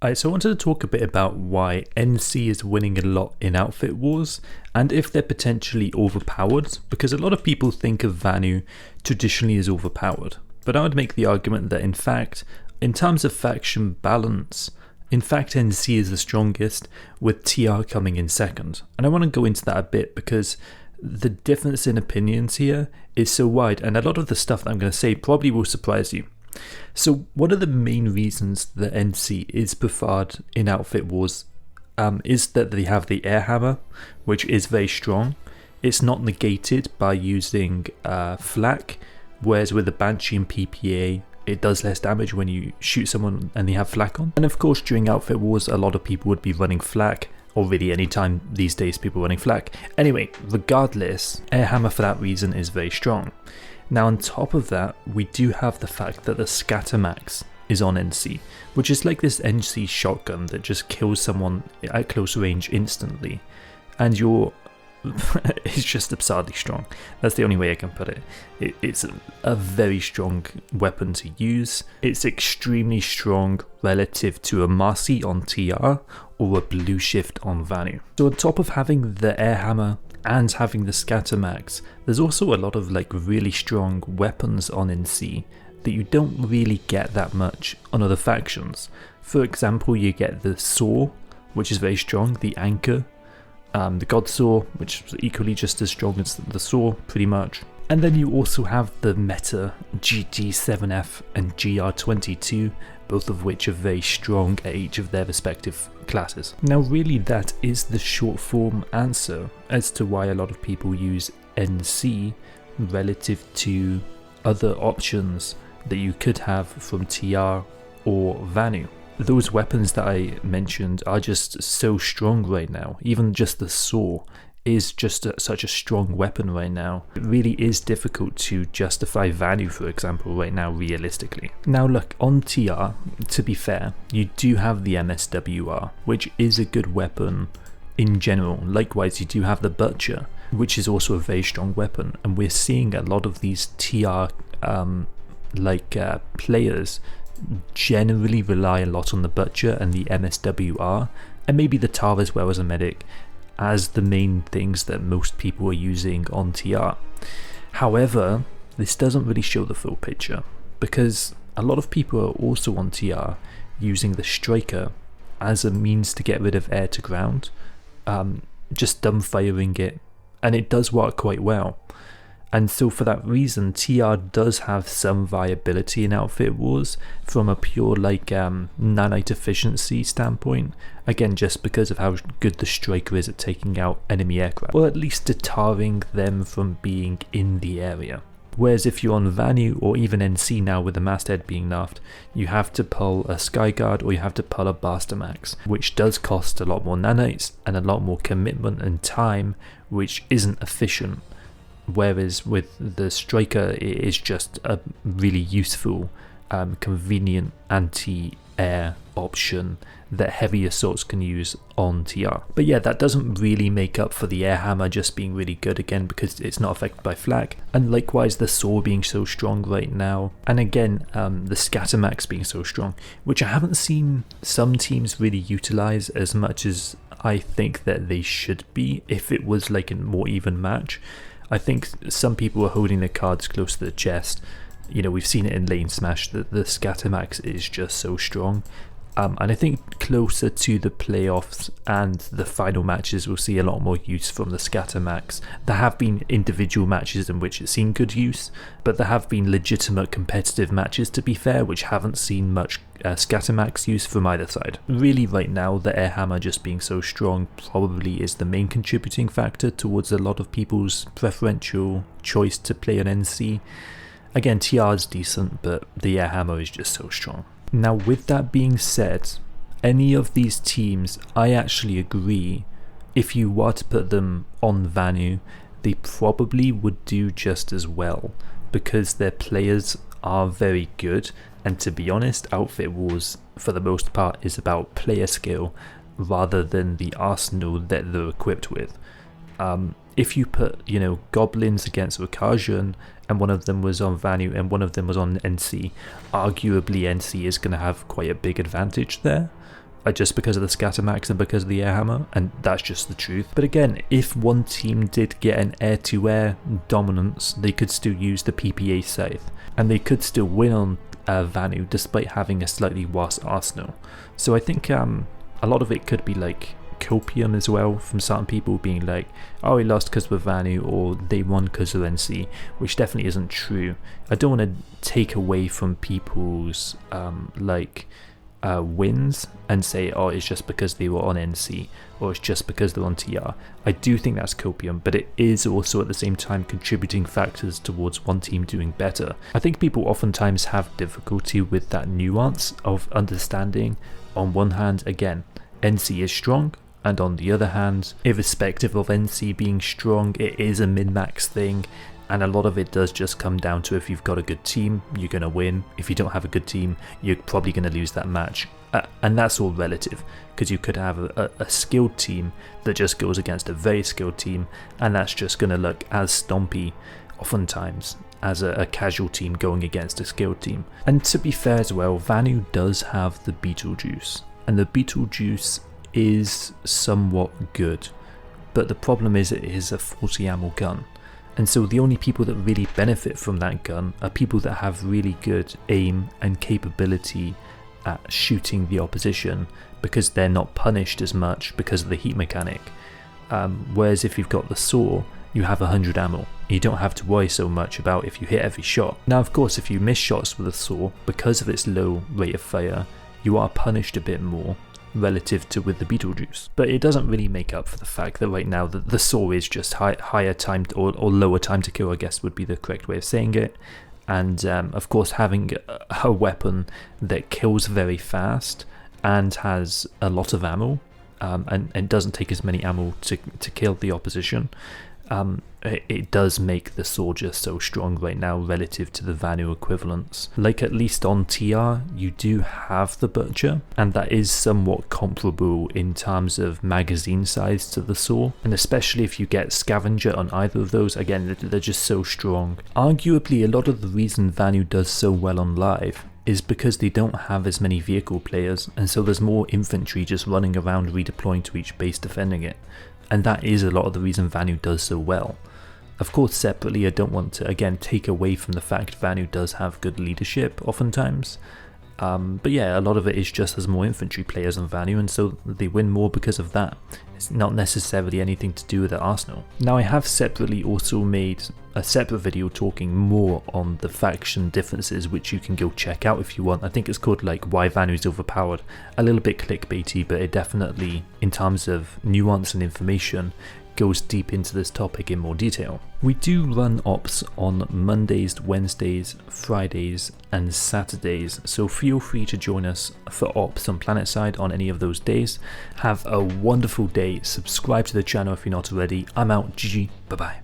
So I wanted to talk a bit about why NC is winning a lot in outfit wars and if they're potentially overpowered, because a lot of people think of Vanu traditionally as overpowered. But I would make the argument that in fact, in terms of faction balance, in fact NC is the strongest, with TR coming in second. And I want to go into that a bit because the difference in opinions here is so wide, and a lot of the stuff that I'm going to say probably will surprise you. So one of the main reasons that NC is preferred in outfit wars is that they have the air hammer, which is very strong. It's not negated by using flak, whereas with the Banshee and PPA it does less damage when you shoot someone and they have flak on. And of course during outfit wars a lot of people would be running flak, or really any time these days people running flak. Anyway, regardless, air hammer for that reason is very strong. Now on top of that, we do have the fact that the scatter max is on NC, which is like this NC shotgun that just kills someone at close range instantly, and it's just absurdly strong. That's the only way I can put it. It's a very strong weapon to use. It's extremely strong relative to a Marcy on TR or a Blue Shift on Vanu. So on top of having the air hammer and having the scatter max, there's also a lot of like really strong weapons on NC that you don't really get that much on other factions. For example, you get the saw, which is very strong, the anchor, the god saw, which is equally just as strong as the saw pretty much. And then you also have the meta GG7F and GR22, both of which are very strong at each of their respective classes. Now really that is the short form answer as to why a lot of people use NC relative to other options that you could have from TR or Vanu. Those weapons that I mentioned are just so strong right now. Even just the saw is just such a strong weapon right now. It really is difficult to justify Vanu, for example, right now realistically. Now look, on TR, to be fair, you do have the MSWR, which is a good weapon in general. Likewise, you do have the Butcher, which is also a very strong weapon, and we're seeing a lot of these TR players generally rely a lot on the Butcher and the MSWR, and maybe the TAR as well as a medic, as the main things that most people are using on TR. However, this doesn't really show the full picture, because a lot of people are also on TR using the Striker as a means to get rid of air to ground, just dumbfiring it, and it does work quite well. And so for that reason, TR does have some viability in outfit wars from a pure nanite efficiency standpoint. Again, just because of how good the Striker is at taking out enemy aircraft, or at least deterring them from being in the area. Whereas if you're on Vanu or even NC now with the masthead being nerfed, you have to pull a Skyguard or you have to pull a Max, which does cost a lot more nanites and a lot more commitment and time, which isn't efficient. Whereas with the Striker, it is just a really useful, convenient anti-air option that heavy assaults can use on TR. But yeah, that doesn't really make up for the air hammer just being really good again, because it's not affected by flak, and likewise the saw being so strong right now, and again the Scattermax being so strong, which I haven't seen some teams really utilize as much as I think that they should be if it was like a more even match. I think some people are holding their cards close to the chest. You know, we've seen it in Lane Smash that the Scattermax is just so strong. And I think closer to the playoffs and the final matches, we'll see a lot more use from the Scattermax. There have been individual matches in which it's seen good use, but there have been legitimate competitive matches, to be fair, which haven't seen much Scattermax use from either side. Really right now, the air hammer just being so strong probably is the main contributing factor towards a lot of people's preferential choice to play an NC. Again, TR is decent, but the air hammer is just so strong. Now with that being said, any of these teams, I actually agree, if you were to put them on Vanu, they probably would do just as well, because their players are very good, and to be honest, Outfit Wars for the most part is about player skill rather than the arsenal that they're equipped with. If you put, goblins against Recursion, and one of them was on Vanu and one of them was on NC, arguably NC is going to have quite a big advantage there. just because of the scatter max and because of the air hammer, and that's just the truth. But again, if one team did get an air-to-air dominance, they could still use the PPA scythe, and they could still win on Vanu despite having a slightly worse arsenal. So I think a lot of it could be like copium as well, from certain people being like, oh, he lost because of Vanu, or they won because of NC, which definitely isn't true. I don't want to take away from people's wins and say, oh, it's just because they were on NC, or it's just because they're on TR. I do think that's copium, but it is also at the same time contributing factors towards one team doing better. I think people oftentimes have difficulty with that nuance of understanding. On one hand, again, NC is strong, and on the other hand, irrespective of NC being strong, it is a min-max thing, and a lot of it does just come down to, if you've got a good team, you're going to win. If you don't have a good team, you're probably going to lose that match. And that's all relative, because you could have a skilled team that just goes against a very skilled team, and that's just going to look as stompy oftentimes as a casual team going against a skilled team. And to be fair as well, Vanu does have the Beetlejuice, and the Beetlejuice is somewhat good, but the problem is it is a 40 ammo gun. And so the only people that really benefit from that gun are people that have really good aim and capability at shooting the opposition, because they're not punished as much because of the heat mechanic. Whereas if you've got the saw, you have 100 ammo. You don't have to worry so much about if you hit every shot. Now of course, if you miss shots with a saw, because of its low rate of fire, you are punished a bit more relative to with the Beetlejuice, but it doesn't really make up for the fact that right now the saw is just higher time or lower time to kill, I guess would be the correct way of saying it. And of course, having a weapon that kills very fast and has a lot of ammo, and doesn't take as many ammo to kill the opposition, it does make the saw just so strong right now relative to the Vanu equivalents. Like, at least on TR, you do have the Butcher, and that is somewhat comparable in terms of magazine size to the saw, and especially if you get Scavenger on either of those, again, they're just so strong. Arguably, a lot of the reason Vanu does so well on live is because they don't have as many vehicle players, and so there's more infantry just running around redeploying to each base defending it. And that is a lot of the reason Vanu does so well. Of course, separately, I don't want to, again, take away from the fact Vanu does have good leadership oftentimes. But yeah, a lot of it is just there's more infantry players on Vanu, and so they win more because of that. It's not necessarily anything to do with the arsenal. Now, I have separately also made a separate video talking more on the faction differences, which you can go check out if you want. I think it's called like Why Vanu's Overpowered. A little bit clickbaity, but it definitely, in terms of nuance and information, goes deep into this topic in more detail. We do run ops on Mondays, Wednesdays, Fridays and Saturdays, so feel free to join us for ops on Planetside on any of those days. Have a wonderful day, subscribe to the channel if you're not already. I'm out, GG, bye bye.